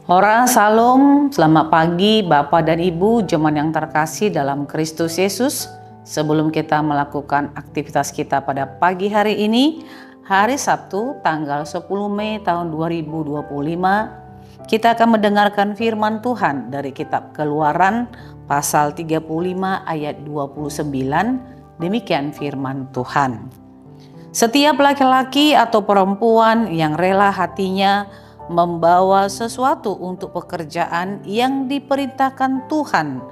Ora Salam, selamat pagi Bapak dan Ibu, jemaat yang terkasih dalam Kristus Yesus. Sebelum kita melakukan aktivitas kita pada pagi hari ini, hari Sabtu tanggal 10 Mei tahun 2025, kita akan mendengarkan firman Tuhan dari kitab Keluaran pasal 35 ayat 29. Demikian firman Tuhan. Setiap laki-laki atau perempuan yang rela hatinya membawa sesuatu untuk pekerjaan yang diperintahkan Tuhan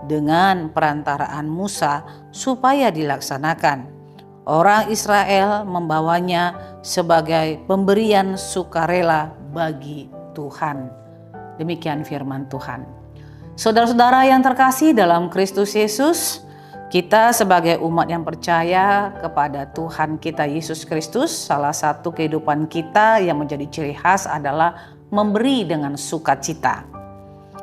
dengan perantaraan Musa supaya dilaksanakan. Orang Israel membawanya sebagai pemberian sukarela bagi Tuhan. Demikian firman Tuhan. Saudara-saudara yang terkasih dalam Kristus Yesus, kita sebagai umat yang percaya kepada Tuhan kita Yesus Kristus, salah satu kehidupan kita yang menjadi ciri khas adalah memberi dengan sukacita.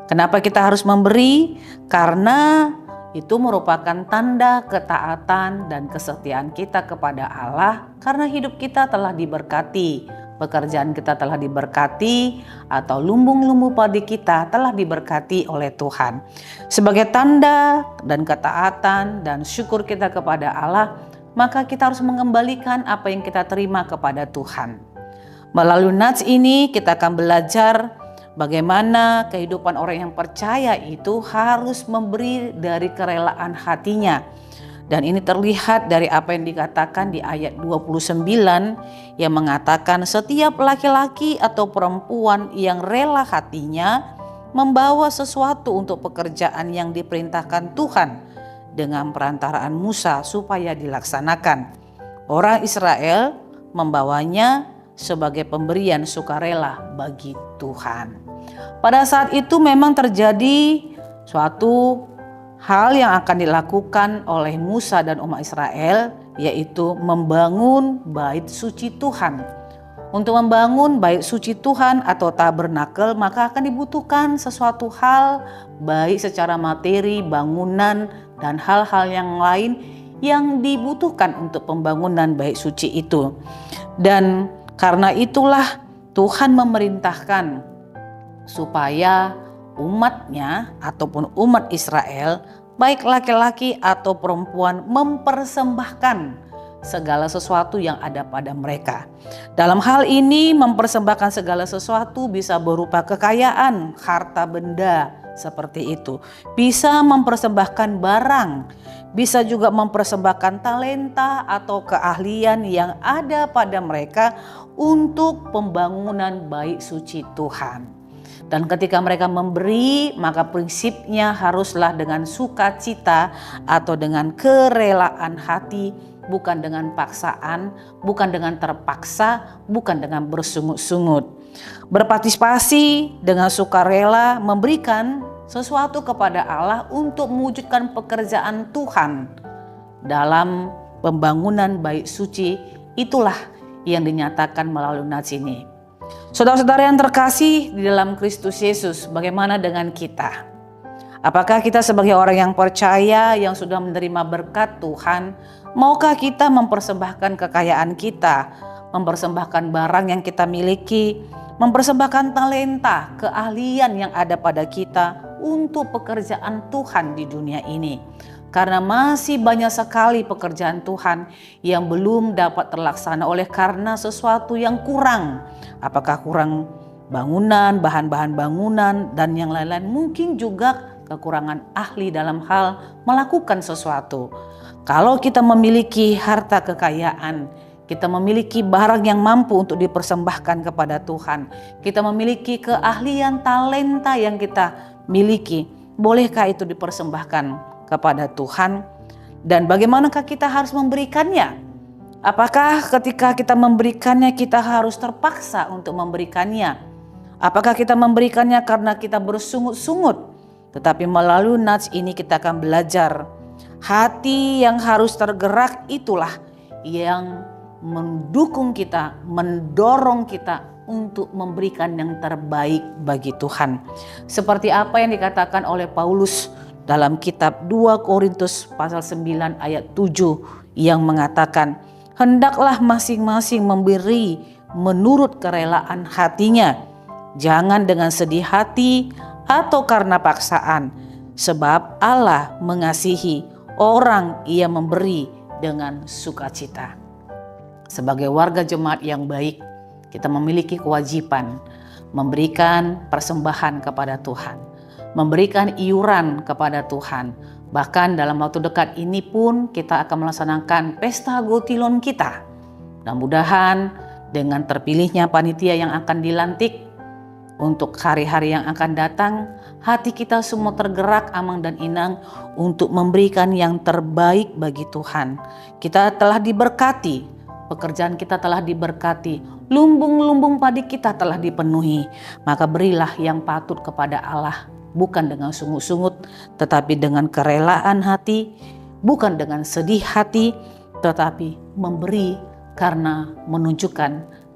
Kenapa kita harus memberi? Karena itu merupakan tanda ketaatan dan kesetiaan kita kepada Allah, karena hidup kita telah diberkati, pekerjaan kita telah diberkati, atau lumbung-lumbung padi kita telah diberkati oleh Tuhan. Sebagai tanda dan ketaatan dan syukur kita kepada Allah, maka kita harus mengembalikan apa yang kita terima kepada Tuhan. Melalui nats ini kita akan belajar bagaimana kehidupan orang yang percaya itu harus memberi dari kerelaan hatinya. Dan ini terlihat dari apa yang dikatakan di ayat 29 yang mengatakan setiap laki-laki atau perempuan yang rela hatinya membawa sesuatu untuk pekerjaan yang diperintahkan Tuhan dengan perantaraan Musa supaya dilaksanakan. Orang Israel membawanya sebagai pemberian sukarela bagi Tuhan. Pada saat itu memang terjadi suatu hal yang akan dilakukan oleh Musa dan umat Israel, yaitu membangun bait suci Tuhan. Untuk membangun bait suci Tuhan atau tabernakel, maka akan dibutuhkan sesuatu hal, baik secara materi, bangunan, dan hal-hal yang lain yang dibutuhkan untuk pembangunan bait suci itu. Dan karena itulah Tuhan memerintahkan supaya umatnya ataupun umat Israel, baik laki-laki atau perempuan, mempersembahkan segala sesuatu yang ada pada mereka. Dalam hal ini mempersembahkan segala sesuatu bisa berupa kekayaan, harta benda seperti itu. Bisa mempersembahkan barang, bisa juga mempersembahkan talenta atau keahlian yang ada pada mereka untuk pembangunan bait suci Tuhan. Dan ketika mereka memberi, maka prinsipnya haruslah dengan sukacita atau dengan kerelaan hati, bukan dengan paksaan, bukan dengan terpaksa, bukan dengan bersungut-sungut. Berpartisipasi dengan sukarela memberikan sesuatu kepada Allah untuk mewujudkan pekerjaan Tuhan dalam pembangunan bait suci, itulah yang dinyatakan melalui nats ini. Saudara-saudara yang terkasih di dalam Kristus Yesus, bagaimana dengan kita? Apakah kita sebagai orang yang percaya yang sudah menerima berkat Tuhan, maukah kita mempersembahkan kekayaan kita, mempersembahkan barang yang kita miliki, mempersembahkan talenta, keahlian yang ada pada kita untuk pekerjaan Tuhan di dunia ini? Karena masih banyak sekali pekerjaan Tuhan yang belum dapat terlaksana oleh karena sesuatu yang kurang. Apakah kurang bangunan, bahan-bahan bangunan, dan yang lain-lain. Mungkin juga kekurangan ahli dalam hal melakukan sesuatu. Kalau kita memiliki harta kekayaan, kita memiliki barang yang mampu untuk dipersembahkan kepada Tuhan, kita memiliki keahlian, talenta yang kita miliki, bolehkah itu dipersembahkan kepada Tuhan? Dan bagaimanakah kita harus memberikannya? Apakah ketika kita memberikannya kita harus terpaksa untuk memberikannya? Apakah kita memberikannya karena kita bersungut-sungut? Tetapi melalui nats ini kita akan belajar hati yang harus tergerak itulah yang mendukung kita, mendorong kita untuk memberikan yang terbaik bagi Tuhan. Seperti apa yang dikatakan oleh Paulus dalam kitab 2 Korintus pasal 9 ayat 7 yang mengatakan, hendaklah masing-masing memberi menurut kerelaan hatinya, jangan dengan sedih hati atau karena paksaan, sebab Allah mengasihi orang yang memberi dengan sukacita. Sebagai warga jemaat yang baik, kita memiliki kewajiban memberikan persembahan kepada Tuhan, memberikan iuran kepada Tuhan. Bahkan dalam waktu dekat ini pun kita akan melaksanakan pesta Gotilon kita. Mudah-mudahan dengan terpilihnya panitia yang akan dilantik untuk hari-hari yang akan datang, hati kita semua tergerak amang dan inang untuk memberikan yang terbaik bagi Tuhan. Kita telah diberkati, pekerjaan kita telah diberkati, lumbung-lumbung padi kita telah dipenuhi. Maka berilah yang patut kepada Allah, bukan dengan sungut-sungut, tetapi dengan kerelaan hati, bukan dengan sedih hati, tetapi memberi karena menunjukkan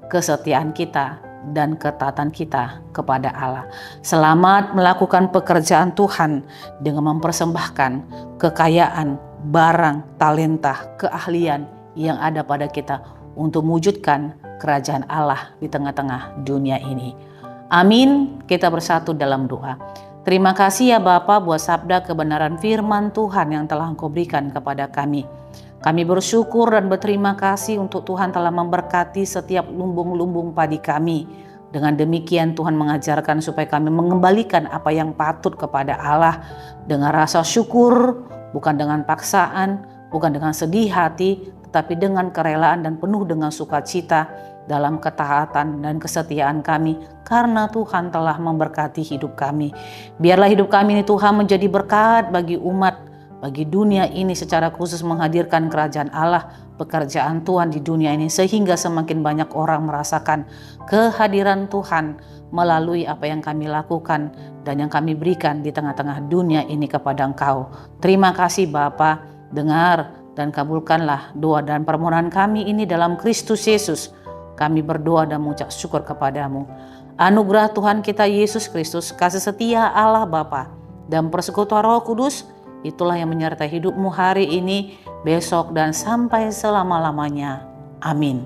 kesetiaan kita dan ketaatan kita kepada Allah. Selamat melakukan pekerjaan Tuhan dengan mempersembahkan kekayaan, barang, talenta, keahlian yang ada pada kita untuk mewujudkan kerajaan Allah di tengah-tengah dunia ini. Amin. Kita bersatu dalam doa. Terima kasih ya Bapa buat sabda kebenaran firman Tuhan yang telah Engkau berikan kepada kami. Kami bersyukur dan berterima kasih untuk Tuhan telah memberkati setiap lumbung-lumbung padi kami. Dengan demikian Tuhan mengajarkan supaya kami mengembalikan apa yang patut kepada Allah dengan rasa syukur, bukan dengan paksaan, bukan dengan sedih hati, tetapi dengan kerelaan dan penuh dengan sukacita dalam ketaatan dan kesetiaan kami, karena Tuhan telah memberkati hidup kami. Biarlah hidup kami ini Tuhan menjadi berkat bagi umat, bagi dunia ini, secara khusus menghadirkan kerajaan Allah, pekerjaan Tuhan di dunia ini, sehingga semakin banyak orang merasakan kehadiran Tuhan melalui apa yang kami lakukan dan yang kami berikan di tengah-tengah dunia ini kepada Engkau. Terima kasih Bapa, dengar dan kabulkanlah doa dan permohonan kami ini dalam Kristus Yesus. Kami berdoa dan mengucap syukur kepadamu. Anugerah Tuhan kita Yesus Kristus, kasih setia Allah Bapa, dan persekutuan Roh Kudus, itulah yang menyertai hidupmu hari ini, besok, dan sampai selama-lamanya. Amin.